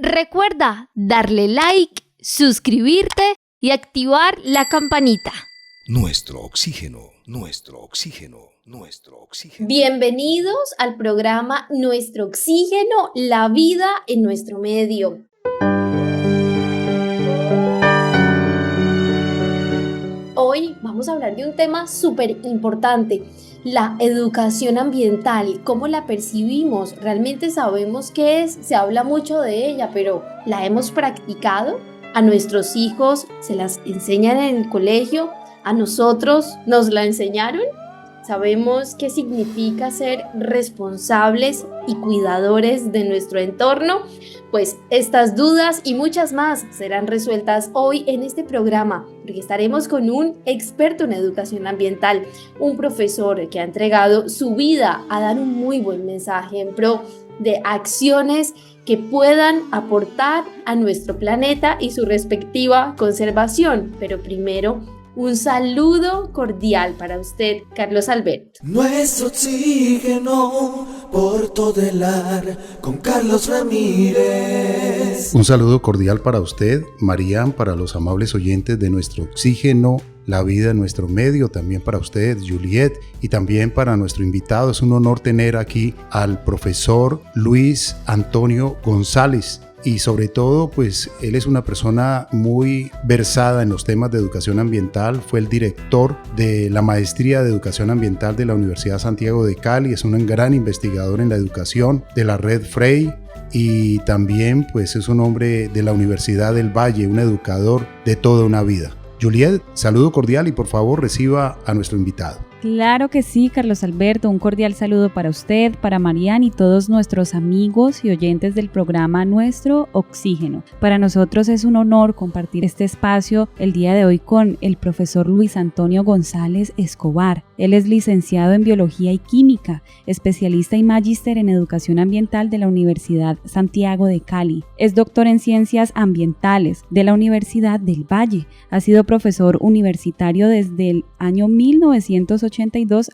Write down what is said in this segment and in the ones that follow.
Recuerda darle like, suscribirte y activar la campanita. Nuestro oxígeno, nuestro oxígeno, nuestro oxígeno. Bienvenidos al programa Nuestro Oxígeno, la vida en nuestro medio. Hoy vamos a hablar de un tema súper importante, la educación ambiental, cómo la percibimos, realmente sabemos qué es, se habla mucho de ella, pero ¿la hemos practicado? ¿A nuestros hijos se las enseñan en el colegio? ¿A nosotros nos la enseñaron? ¿Sabemos qué significa ser responsables y cuidadores de nuestro entorno? Pues estas dudas y muchas más serán resueltas hoy en este programa, porque estaremos con un experto en educación ambiental, un profesor que ha entregado su vida a dar un muy buen mensaje en pro de acciones que puedan aportar a nuestro planeta y su respectiva conservación. Pero primero, un saludo cordial para usted, Carlos Alberto. Nuestro oxígeno por todo el ar con Carlos Ramírez. Un saludo cordial para usted, Marían, para los amables oyentes de Nuestro Oxígeno, la vida en nuestro medio, también para usted, Juliet, y también para nuestro invitado. Es un honor tener aquí al profesor Luis Antonio González. Y sobre todo, pues él es una persona muy versada en los temas de educación ambiental. Fue el director de la maestría de educación ambiental de la Universidad Santiago de Cali. Es un gran investigador en la educación de la red FREI. Y también pues es un hombre de la Universidad del Valle, un educador de toda una vida. Juliet, saludo cordial y por favor reciba a nuestro invitado. Claro que sí, Carlos Alberto, un cordial saludo para usted, para Marían y todos nuestros amigos y oyentes del programa Nuestro Oxígeno. Para nosotros es un honor compartir este espacio el día de hoy con el profesor Luis Antonio González Escobar. Él es licenciado en Biología y Química, especialista y magíster en Educación Ambiental de la Universidad Santiago de Cali. Es doctor en Ciencias Ambientales de la Universidad del Valle. Ha sido profesor universitario desde el año 1982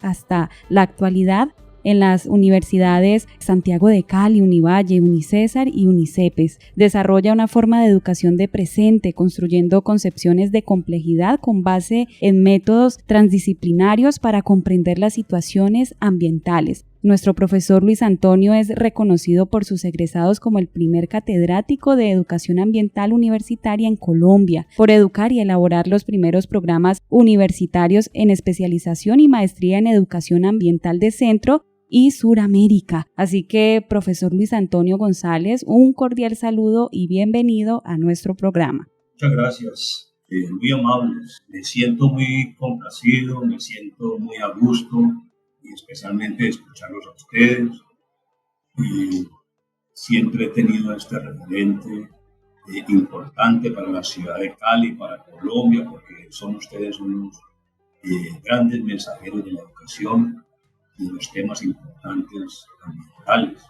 hasta la actualidad en las universidades Santiago de Cali, Univalle, Unicesar y Unicepes. Desarrolla una forma de educación de presente, construyendo concepciones de complejidad con base en métodos transdisciplinarios para comprender las situaciones ambientales. Nuestro profesor Luis Antonio es reconocido por sus egresados como el primer catedrático de educación ambiental universitaria en Colombia, por educar y elaborar los primeros programas universitarios en especialización y maestría en educación ambiental de Centro y Suramérica. Así que, profesor Luis Antonio González, un cordial saludo y bienvenido a nuestro programa. Muchas gracias, muy amables. Me siento muy complacido, me siento muy a gusto y especialmente escucharlos a ustedes. Siempre he tenido este referente importante para la ciudad de Cali, para Colombia, porque son ustedes unos grandes mensajeros de la educación y de los temas importantes ambientales.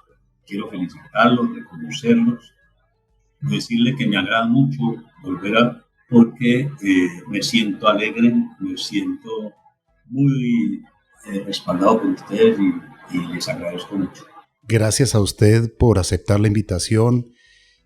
Quiero felicitarlos, reconocerlos, decirles que me agrada mucho volver porque me siento alegre, me siento muy respaldado por ustedes y les agradezco mucho. Gracias a usted por aceptar la invitación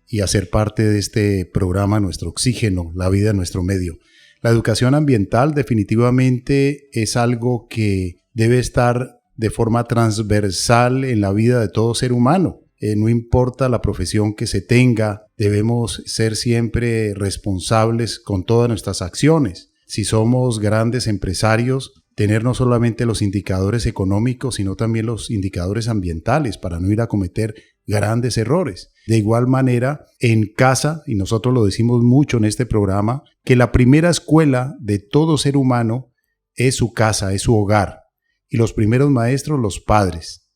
y hacer parte de este programa Nuestro Oxígeno, la vida en nuestro medio. La educación ambiental definitivamente es algo que debe estar de forma transversal en la vida de todo ser humano. No importa la profesión que se tenga, debemos ser siempre responsables con todas nuestras acciones. Si somos grandes empresarios, tener no solamente los indicadores económicos, sino también los indicadores ambientales para no ir a cometer grandes errores. De igual manera, en casa, y nosotros lo decimos mucho en este programa, que la primera escuela de todo ser humano es su casa, es su hogar. Y los primeros maestros, los padres.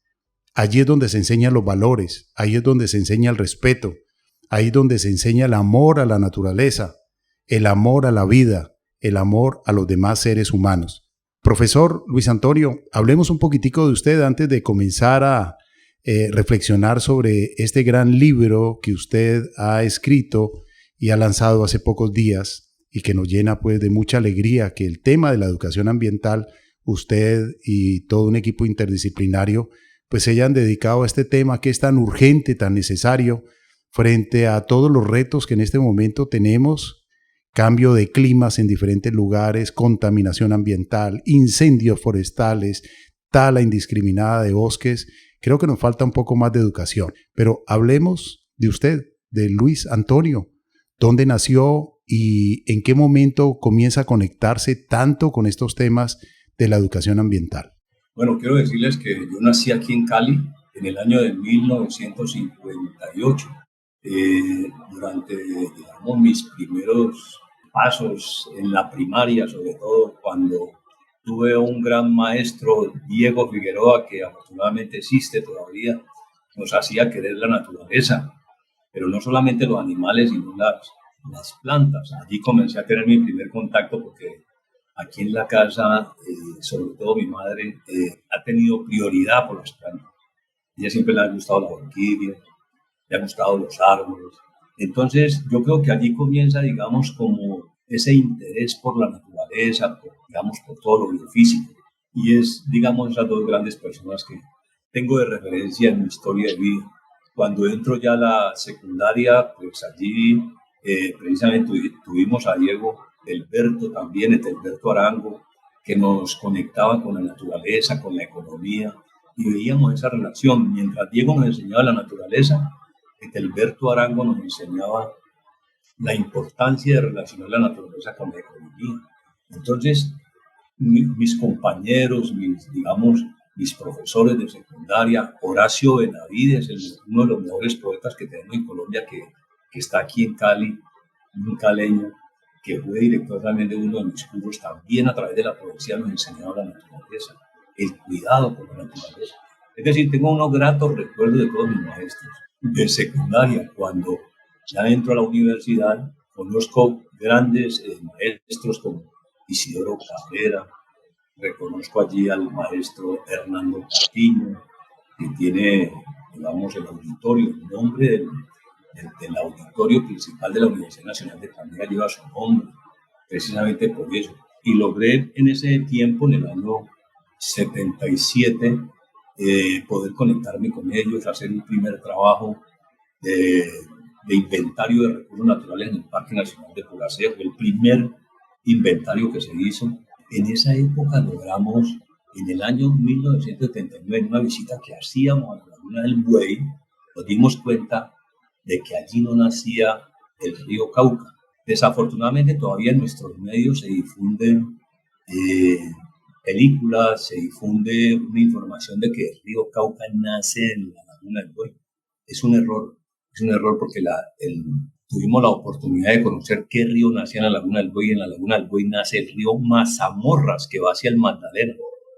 Allí es donde se enseñan los valores, ahí es donde se enseña el respeto, ahí es donde se enseña el amor a la naturaleza, el amor a la vida, el amor a los demás seres humanos. Profesor Luis Antonio, hablemos un poquitico de usted antes de comenzar a reflexionar sobre este gran libro que usted ha escrito y ha lanzado hace pocos días y que nos llena pues de mucha alegría que el tema de la educación ambiental, usted y todo un equipo interdisciplinario pues se hayan dedicado a este tema que es tan urgente, tan necesario, frente a todos los retos que en este momento tenemos, cambio de climas en diferentes lugares, contaminación ambiental, incendios forestales, tala indiscriminada de bosques, creo que nos falta un poco más de educación. Pero hablemos de usted, de Luis Antonio. ¿Dónde nació y en qué momento comienza a conectarse tanto con estos temas de la educación ambiental? Bueno, quiero decirles que yo nací aquí en Cali en el año de 1958. Durante, digamos, mis primeros pasos en la primaria, sobre todo cuando tuve un gran maestro, Diego Figueroa, que afortunadamente existe todavía, nos hacía querer la naturaleza, pero no solamente los animales, sino las plantas. Allí comencé a tener mi primer contacto porque aquí en la casa, sobre todo mi madre, ha tenido prioridad por las plantas. A ella siempre le han gustado las orquídeas, le han gustado los árboles. Entonces, yo creo que allí comienza, digamos, como ese interés por la naturaleza, digamos, por todo lo biofísico. Y es, digamos, esas dos grandes personas que tengo de referencia en mi historia de vida. Cuando entro ya a la secundaria, pues allí precisamente tuvimos a Diego Elberto también, Elberto Arango, que nos conectaba con la naturaleza, con la economía, y veíamos esa relación. Mientras Diego nos enseñaba la naturaleza, Elberto Arango nos enseñaba la importancia de relacionar la naturaleza con la economía. Entonces, mis compañeros, mis profesores de secundaria, Horacio Benavides, uno de los mejores poetas que tenemos en Colombia, que está aquí en Cali, un caleño, que fue director también de uno de mis cursos, también a través de la poesía nos enseñaba la naturaleza, el cuidado por la naturaleza. Es decir, tengo unos gratos recuerdos de todos mis maestros. De secundaria, cuando ya entro a la universidad, conozco grandes maestros como Isidoro Cabrera, reconozco allí al maestro Hernando Patiño, que tiene, digamos, el auditorio, el nombre del auditorio principal de la Universidad Nacional de Palmira lleva su nombre, precisamente por eso. Y logré en ese tiempo, en el año 77, poder conectarme con ellos, hacer un primer trabajo de inventario de recursos naturales en el Parque Nacional de Puracé, el primer inventario que se hizo. En esa época logramos, en el año 1979, en una visita que hacíamos a la Laguna del Buey, nos dimos cuenta de que allí no nacía el río Cauca. Desafortunadamente todavía en nuestros medios se difunden películas, se difunde una información de que el río Cauca nace en la Laguna del Buey. Es un error porque tuvimos la oportunidad de conocer qué río nacía en la Laguna del Buey. En la Laguna del Buey nace el río Mazamorras, que va hacia el Magdalena.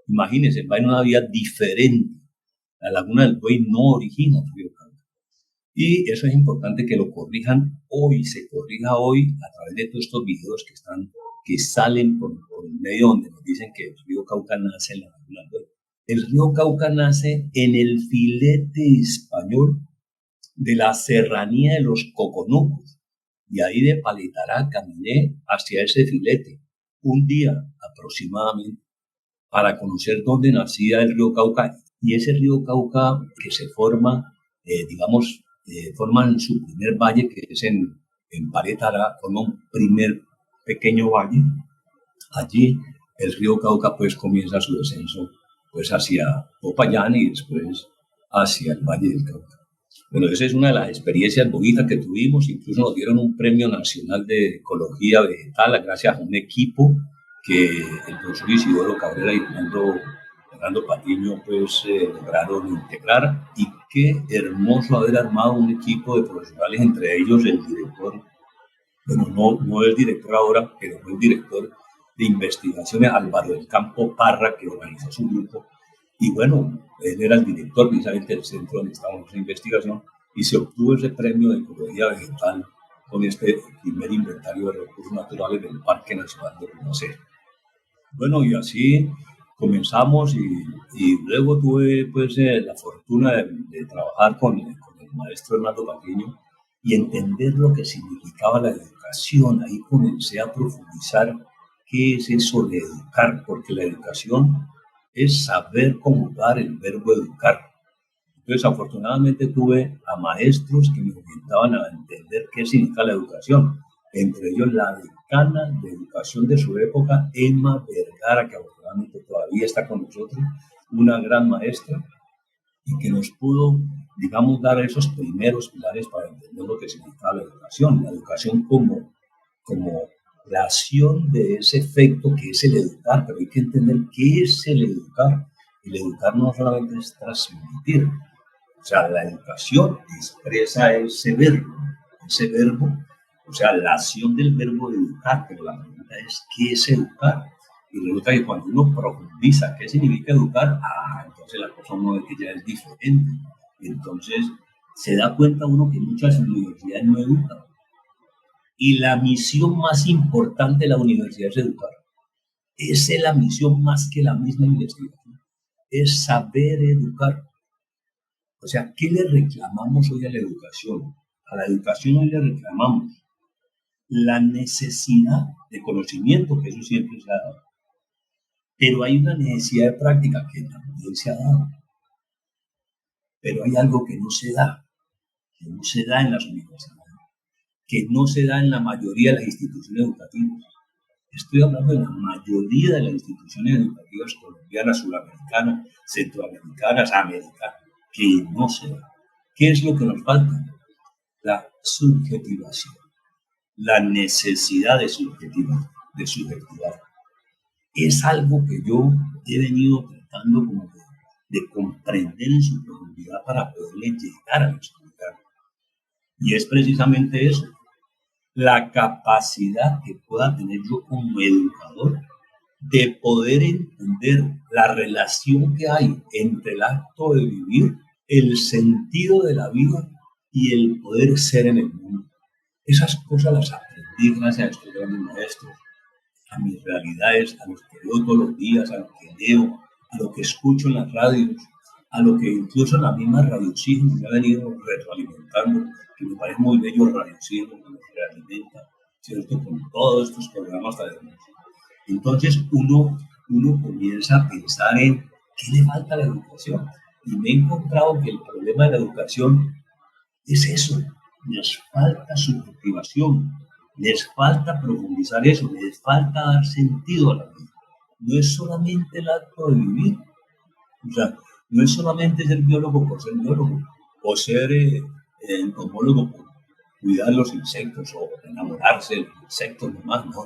Imagínense, va en una vía diferente. La Laguna del Buey no origina el río Cauca. Y eso es importante que lo corrijan hoy, se corrija hoy a través de todos estos videos que salen por el medio donde nos dicen que el río Cauca nace en la Laguna del Buey. El río Cauca nace en el filete español de la serranía de los Coconucos. Y ahí de Paletará caminé hacia ese filete un día aproximadamente para conocer dónde nacía el río Cauca. Y ese río Cauca que se forma, forman su primer valle, que es en Paletará, forma un primer pequeño valle. Allí el río Cauca pues comienza su descenso pues hacia Popayán y después hacia el Valle del Cauca. Bueno, esa es una de las experiencias bonitas que tuvimos. Incluso nos dieron un premio nacional de ecología vegetal gracias a un equipo que el profesor Isidoro Cabrera y Fernando Patiño pues lograron integrar. Y qué hermoso haber armado un equipo de profesionales, entre ellos el director, bueno, no el director ahora, pero fue el director de investigaciones, Álvaro del Campo Parra, que organizó su grupo. Y bueno, él era el director precisamente del centro donde estábamos en investigación y se obtuvo ese premio de ecología vegetal con este primer inventario de recursos naturales del Parque Nacional de Puracé. Bueno, y así comenzamos y luego tuve pues la fortuna de trabajar con el maestro Hernando Patiño y entender lo que significaba la educación. Ahí comencé a profundizar qué es eso de educar, porque la educación es saber conjugar el verbo educar. Entonces, afortunadamente tuve a maestros que me orientaban a entender qué significa la educación, entre ellos la decana de educación de su época, Emma Vergara, que afortunadamente todavía está con nosotros, una gran maestra, y que nos pudo, digamos, dar esos primeros pilares para entender lo que significa la educación como la acción de ese efecto que es el educar, pero hay que entender qué es el educar. El educar no solamente es transmitir, o sea, la educación expresa ese verbo, o sea, la acción del verbo educar, pero la pregunta es, ¿qué es educar? Y resulta que cuando uno profundiza qué significa educar, entonces la cosa uno ve que ya es diferente. Entonces se da cuenta uno que muchas universidades no educan. Y la misión más importante de la universidad es educar. Esa es la misión más que la misma investigación. Es saber educar. O sea, ¿qué le reclamamos hoy a la educación? A la educación hoy le reclamamos la necesidad de conocimiento, que eso siempre se ha dado. Pero hay una necesidad de práctica que también se ha dado. Pero hay algo que no se da en las universidades, que no se da en la mayoría de las instituciones educativas. Estoy hablando de la mayoría de las instituciones educativas colombianas, suramericanas, centroamericanas, americanas, que no se da. ¿Qué es lo que nos falta? La subjetivación, la necesidad de subjetivar. Es algo que yo he venido tratando como de comprender en su profundidad para poderle llegar a los estudiantes. Y es precisamente eso, la capacidad que pueda tener yo como educador de poder entender la relación que hay entre el acto de vivir, el sentido de la vida y el poder ser en el mundo. Esas cosas las aprendí gracias a estos grandes maestros, a mis realidades, a los que veo todos los días, a lo que leo, a lo que escucho en las radios, a lo que incluso en la misma Radio Oxígeno me ha venido retroalimentando, que me parece muy bello Radio Oxígeno, que nos realimenta, ¿cierto? Con todos estos programas tan hermosos. Entonces uno comienza a pensar en qué le falta a la educación. Y me he encontrado que el problema de la educación es eso, les falta subjetivación, les falta profundizar eso, les falta dar sentido a la vida. No es solamente el acto de vivir, o sea, no es solamente ser biólogo por ser biólogo, o ser entomólogo por cuidar los insectos, o enamorarse de los insectos nomás, no.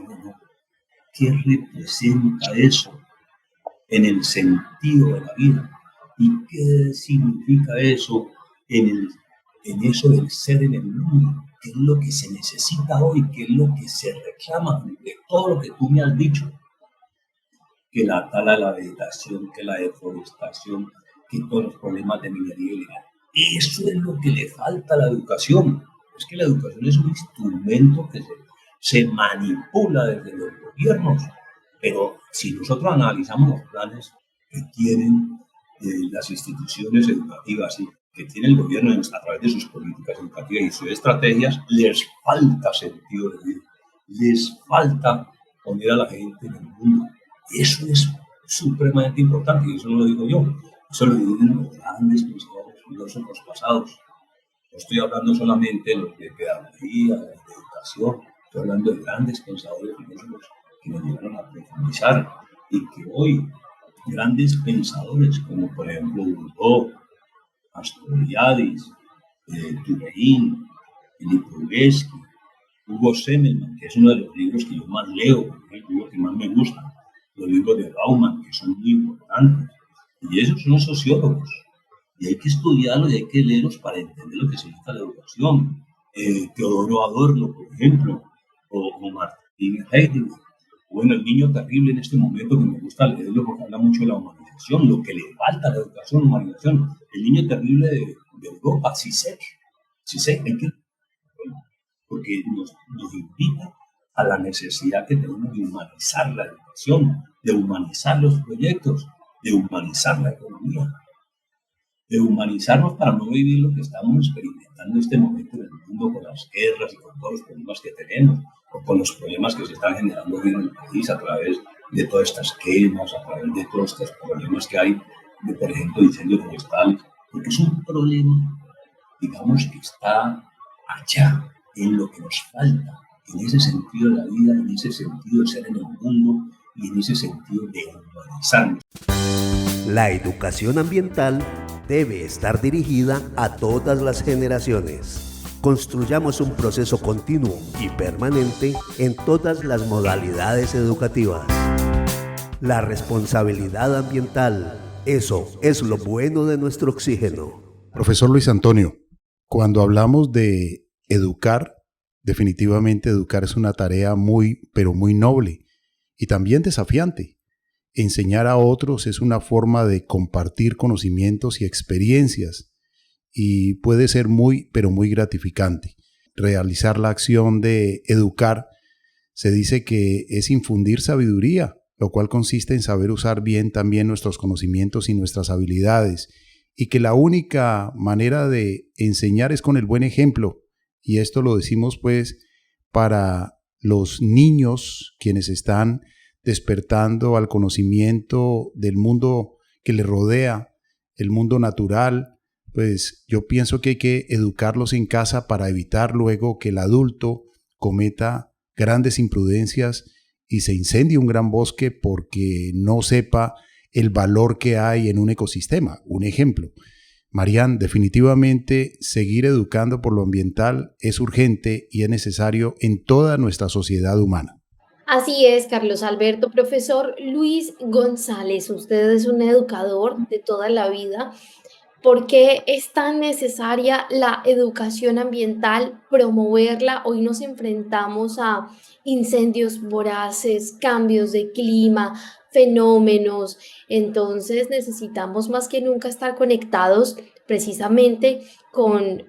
¿Qué representa eso en el sentido de la vida? ¿Y qué significa eso en eso del ser en el mundo? ¿Qué es lo que se necesita hoy? ¿Qué es lo que se reclama de todo lo que tú me has dicho? Que la tala de la vegetación, que la deforestación, que todos los problemas de minería ilegal. Eso es lo que le falta a la educación. Es que la educación es un instrumento que se manipula desde los gobiernos. Pero si nosotros analizamos los planes que tienen las instituciones educativas y que tiene el gobierno a través de sus políticas educativas y sus estrategias, les falta sentido de vida, les falta poner a la gente en el mundo. Eso es supremamente importante y eso no lo digo yo, eso lo digo los grandes pensadores filósofos pasados. No estoy hablando solamente de los de pedagogía, de educación, estoy hablando de grandes pensadores filósofos que nos llegaron a profundizar y que hoy grandes pensadores como por ejemplo Rousseau, Castoriadis, Turein, Lipovetsky, Hugo Semmelmann, que es uno de los libros que yo más leo, el libro que más me gusta, los libros de Bauman, que son muy importantes, y esos son sociólogos, y hay que estudiarlos y hay que leerlos para entender lo que significa la educación. Teodoro Adorno, por ejemplo, o Martin Heidegger. Bueno, El niño terrible en este momento que me gusta leerlo porque habla mucho de la humanización, lo que le falta a la educación, humanización. El niño terrible de Europa, Zizek, hay que, porque nos invita a la necesidad que tenemos de humanizar la educación, de humanizar los proyectos, de humanizar la economía, de humanizarnos para no vivir lo que estamos experimentando en este momento en el mundo con las guerras y con todos los problemas que tenemos, o con los problemas que se están generando en el país a través de todas estas quemas, a través de todos estos problemas que hay, de, por ejemplo, incendios forestales. porque es un problema, digamos, que está allá, en lo que nos falta, en ese sentido de la vida, en ese sentido de ser en el mundo y en ese sentido de humanizarnos. La educación ambiental debe estar dirigida a todas las generaciones. Construyamos un proceso continuo y permanente en todas las modalidades educativas. La responsabilidad ambiental, eso es lo bueno de nuestro oxígeno. Profesor Luis Antonio, cuando hablamos de educar, definitivamente educar es una tarea muy, pero muy noble y también desafiante. Enseñar a otros es una forma de compartir conocimientos y experiencias y puede ser muy, pero muy gratificante. Realizar la acción de educar se dice que es infundir sabiduría, lo cual consiste en saber usar bien también nuestros conocimientos y nuestras habilidades, y que la única manera de enseñar es con el buen ejemplo. Y esto lo decimos pues para los niños quienes están despertando al conocimiento del mundo que les rodea, el mundo natural. Pues yo pienso que hay que educarlos en casa para evitar luego que el adulto cometa grandes imprudencias y se incendie un gran bosque porque no sepa el valor que hay en un ecosistema. Un ejemplo. Marian, definitivamente seguir educando por lo ambiental es urgente y es necesario en toda nuestra sociedad humana. Así es, Carlos Alberto. Profesor Luis González, usted es un educador de toda la vida. ¿Por qué es tan necesaria la educación ambiental, promoverla? Hoy nos enfrentamos a incendios voraces, cambios de clima, fenómenos. Entonces necesitamos más que nunca estar conectados precisamente con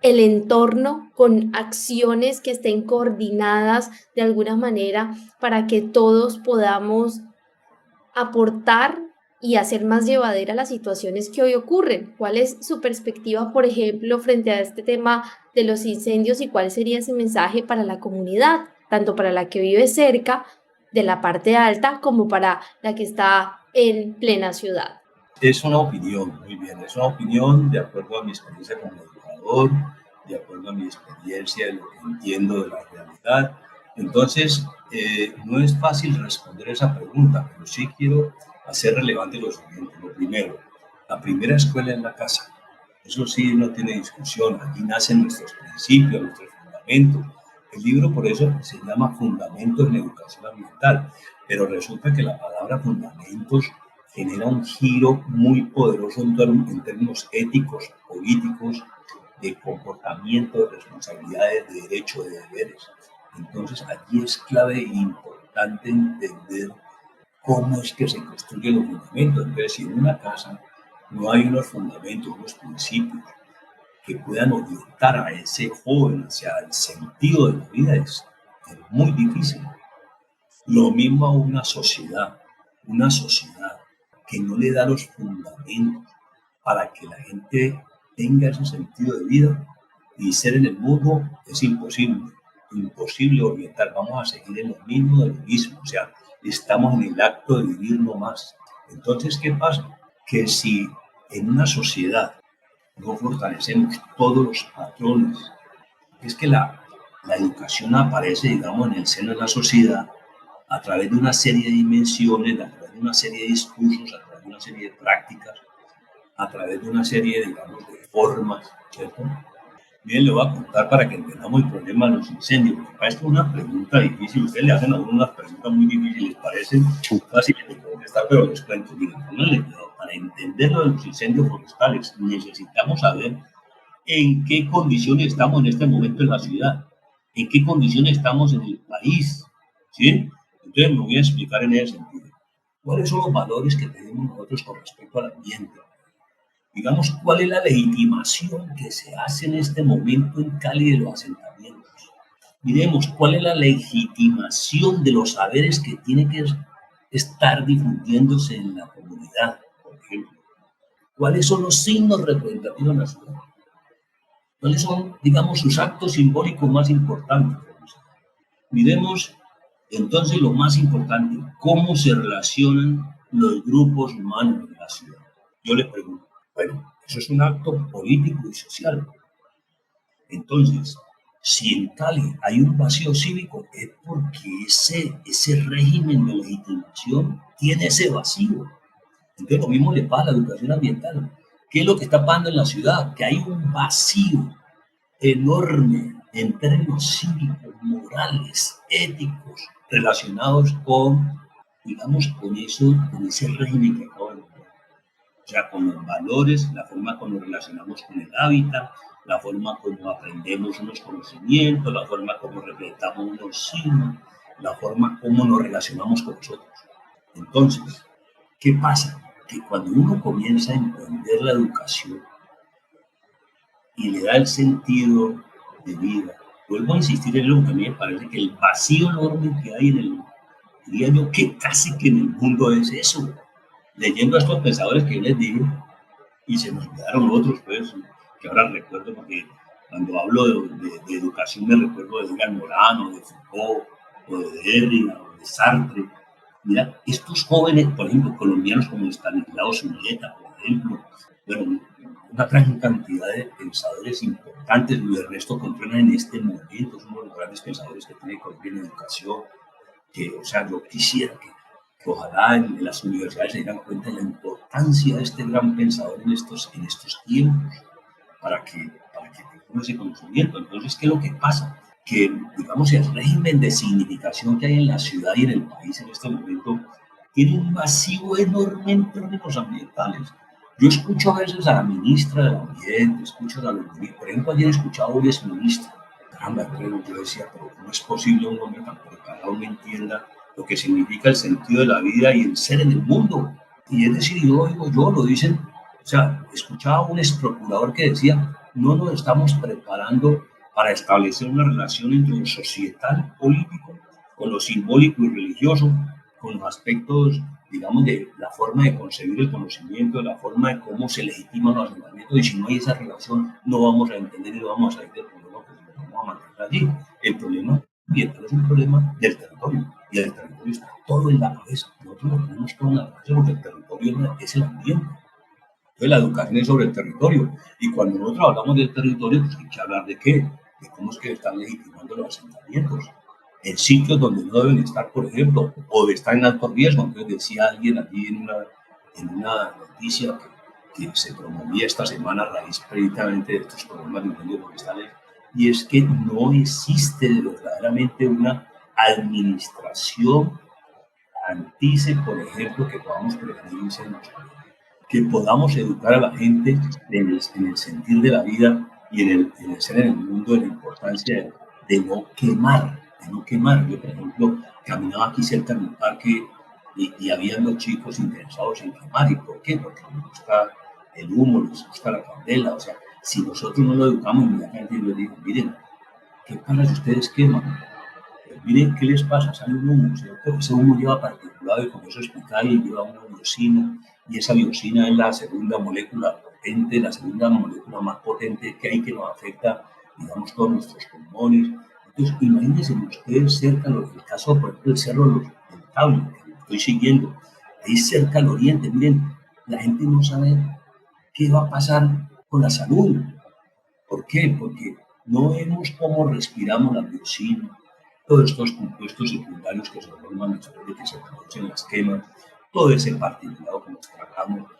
el entorno, con acciones que estén coordinadas de alguna manera para que todos podamos aportar y hacer más llevadera las situaciones que hoy ocurren. ¿Cuál es su perspectiva, por ejemplo, frente a este tema de los incendios y cuál sería ese mensaje para la comunidad, tanto para la que vive cerca de la parte alta como para la que está en plena ciudad? Es una opinión, muy bien, es una opinión de acuerdo a mi experiencia como educador, de acuerdo a mi experiencia de lo que entiendo de la realidad. Entonces, no es fácil responder esa pregunta, pero sí quiero hacer relevante lo siguiente. Lo primero, la primera escuela es la casa. Eso sí, no tiene discusión. Aquí nacen nuestros principios, nuestros fundamentos. El libro, por eso, se llama Fundamentos en Educación Ambiental. Pero resulta que la palabra fundamentos genera un giro muy poderoso en términos éticos, políticos, de comportamiento, de responsabilidades, de derechos, de deberes. Entonces, aquí es clave e importante entender cómo es que se construyen los fundamentos. Entonces, si en una casa no hay unos fundamentos, unos principios que puedan orientar a ese joven hacia el sentido de la vida, es muy difícil. Lo mismo a una sociedad que no le da los fundamentos para que la gente tenga ese sentido de vida y ser en el mundo, es imposible orientar. Vamos a seguir en lo mismo de lo mismo, o sea, estamos en el acto de vivir no más. Entonces, ¿qué pasa? Que si en una sociedad no fortalecemos todos los patrones, es que la educación aparece, digamos, en el seno de la sociedad a través de una serie de dimensiones, a través de una serie de discursos, a través de una serie de prácticas, a través de una serie, digamos, de formas, ¿cierto? Bien, le voy a contar para que entendamos el problema de los incendios. Porque esto es una pregunta difícil. Ustedes le hacen a uno unas preguntas muy difíciles, parecen fáciles de contestar, pero les cuento. Miren, para entender lo de los incendios forestales, necesitamos saber en qué condiciones estamos en este momento en la ciudad, en qué condiciones estamos en el país, ¿sí? Entonces me voy a explicar en ese sentido. ¿Cuáles son los valores que tenemos nosotros con respecto al ambiente? Digamos, ¿cuál es la legitimación que se hace en este momento en Cali de los asentamientos? Miremos, ¿cuál es la legitimación de los saberes que tiene que estar difundiéndose en la comunidad, por ejemplo? ¿Cuáles son los signos representativos en la ciudad? ¿Cuáles son, digamos, sus actos simbólicos más importantes? Miremos, entonces, lo más importante, ¿cómo se relacionan los grupos humanos en la ciudad? Yo les pregunto, bueno, Eso es un acto político y social. Entonces, si en Cali hay un vacío cívico, es porque ese régimen de legitimación tiene ese vacío. Entonces, lo mismo le pasa a la educación ambiental. ¿Qué es lo que está pasando en la ciudad? Que hay un vacío enorme en términos cívicos, morales, éticos, relacionados con, digamos, con ese régimen que acabo de nombrar. O sea, con los valores, la forma como nos relacionamos con el hábitat, la forma como aprendemos unos conocimientos, la forma como reflejamos unos signos, la forma como nos relacionamos con nosotros. Entonces, ¿qué pasa? Que cuando uno comienza a entender la educación y le da el sentido de vida, vuelvo a insistir en lo que a mí me parece que el vacío enorme que hay en el, diría yo, que casi que en el mundo es eso. Leyendo a estos pensadores que yo les dije, y se nos quedaron otros, pues, que ahora recuerdo, porque cuando hablo de educación me recuerdo de Edgar Morano, de Foucault, o de Derrida, o de Sartre. Mira, estos jóvenes, por ejemplo, colombianos como Estanislao Zuleta, por ejemplo, bueno, una gran cantidad de pensadores importantes, Luis Ernesto Contreras en este momento es uno de los grandes pensadores que tiene Colombia en educación, que, o sea, yo quisiera que ojalá en las universidades se dieran cuenta de la importancia de este gran pensador en estos tiempos, para que tengamos ese conocimiento. Entonces, ¿qué es lo que pasa? Que, digamos, el régimen de significación que hay en la ciudad y en el país en este momento tiene un vacío enorme en términos ambientales. Yo escucho a veces a la ministra del Ambiente, escucho a los ministros, por ejemplo, ayer escuchaba a un exministro, caramba, yo decía, pero ¿cómo es posible un hombre tan preparado no entienda lo que significa el sentido de la vida y el ser en el mundo? Y es decir, yo digo, yo lo dicen, o sea, escuchaba a un ex procurador que decía, no nos estamos preparando para establecer una relación entre lo societal, político, con lo simbólico y religioso, con los aspectos, digamos, de la forma de concebir el conocimiento, la forma de cómo se legitiman los asentamientos, y si no hay esa relación, no vamos a entender y no vamos a salir del problema, pues no vamos a mantener allí. El problema ambiental es un problema del territorio, y el territorio está todo en la cabeza. Nosotros lo tenemos todo en la cabeza porque el territorio es el ambiente. Entonces, la educación es sobre el territorio, y cuando nosotros hablamos del territorio, pues hay que hablar de qué, de cómo es que están legitimando los asentamientos, en sitios donde no deben estar, por ejemplo, o están en alto riesgo. Entonces decía alguien allí en una noticia que se promovía esta semana a raíz precisamente de estos problemas de incendios forestales, y es que no existe verdaderamente una administración antice, por ejemplo, que podamos prevenir incendios, que podamos educar a la gente en el sentir de la vida y en el ser en el mundo, de la importancia de no quemar. Yo, por ejemplo, caminaba aquí cerca de mi parque y había dos chicos interesados en quemar. ¿Y por qué? Porque les gusta el humo, les gusta la candela. O sea, si nosotros no lo educamos, inmediatamente yo les digo, miren, ¿qué pasa si ustedes queman? Pues miren, ¿qué les pasa? Sale un humo, ¿cierto? Ese humo lleva particulado y como eso explica, y lleva una biosina, y esa biosina es la segunda molécula potente, la segunda molécula más potente que hay, que nos afecta, digamos, todos nuestros pulmones. Entonces, imagínense ustedes cerca, el caso, por ejemplo, del Cerro del Taule, que lo estoy siguiendo, ahí cerca al oriente, miren, la gente no sabe qué va a pasar con la salud. ¿Por qué? Porque no vemos cómo respiramos la biosina, todos estos compuestos secundarios que se forman después de que se producen las quemas, todo ese particulado que nos tragamos.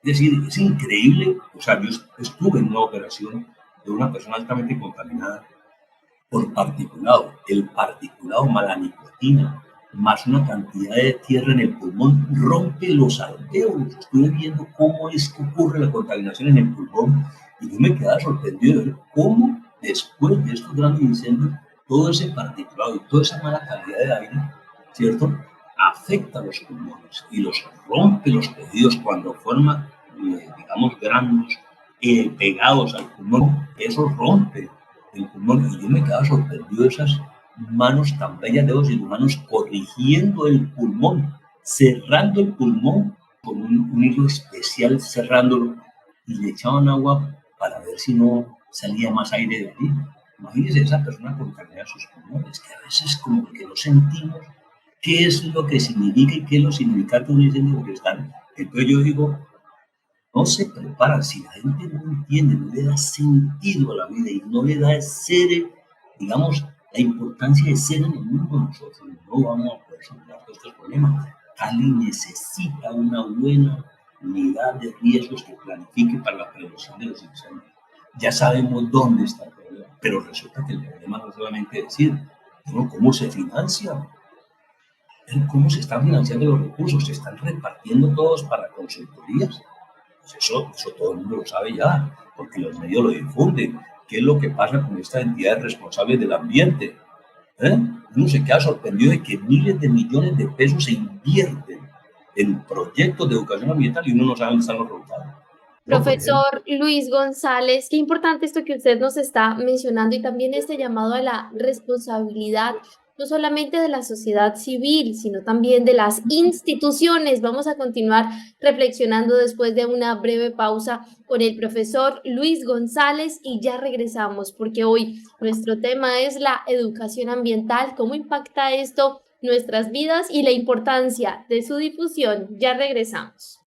Es decir, es increíble. O sea, yo estuve en una operación de una persona altamente contaminada por particulado. El particulado más la nicotina, más una cantidad de tierra en el pulmón, rompe los alveolos. Estuve viendo cómo es que ocurre la contaminación en el pulmón y yo me quedaba sorprendido de ver cómo después de estos grandes incendios, todo ese particulado y toda esa mala calidad de aire, ¿cierto?, afecta a los pulmones y los rompe los tejidos cuando forma, digamos, granos pegados al pulmón. Eso rompe el pulmón, y yo me quedaba sorprendido de esas manos tan bellas, dedos humanos corrigiendo el pulmón, cerrando el pulmón con un hilo especial, cerrándolo, y le echaban agua para ver si no salía más aire de allí. Imagínense esa persona contaminada sus pulmones, que a veces como que no sentimos qué es lo que significa y qué es lo significante de un incendio forestal. Entonces yo digo, no se preparan, si la gente no entiende, no le da sentido a la vida y no le da ser, digamos, la importancia de ser en el mundo, nosotros no vamos a poder solucionar todos estos problemas. Cali necesita una buena unidad de riesgos que planifique para la prevención de los incendios. Ya sabemos dónde está el problema, pero resulta que el problema no es solamente decir, bueno, ¿cómo se financia? ¿Cómo se están financiando los recursos? ¿Se están repartiendo todos para consultorías? Pues eso todo el mundo lo sabe ya, porque los medios lo difunden. ¿Qué es lo que pasa con estas entidades responsables del ambiente? Uno se queda sorprendido de que miles de millones de pesos se invierten en proyectos de educación ambiental y uno no sabe dónde están los resultados. Profesor Luis González, qué importante esto que usted nos está mencionando y también este llamado a la responsabilidad, no solamente de la sociedad civil, sino también de las instituciones. Vamos a continuar reflexionando después de una breve pausa con el profesor Luis González y ya regresamos, porque hoy nuestro tema es la educación ambiental, cómo impacta esto nuestras vidas y la importancia de su difusión. Ya regresamos.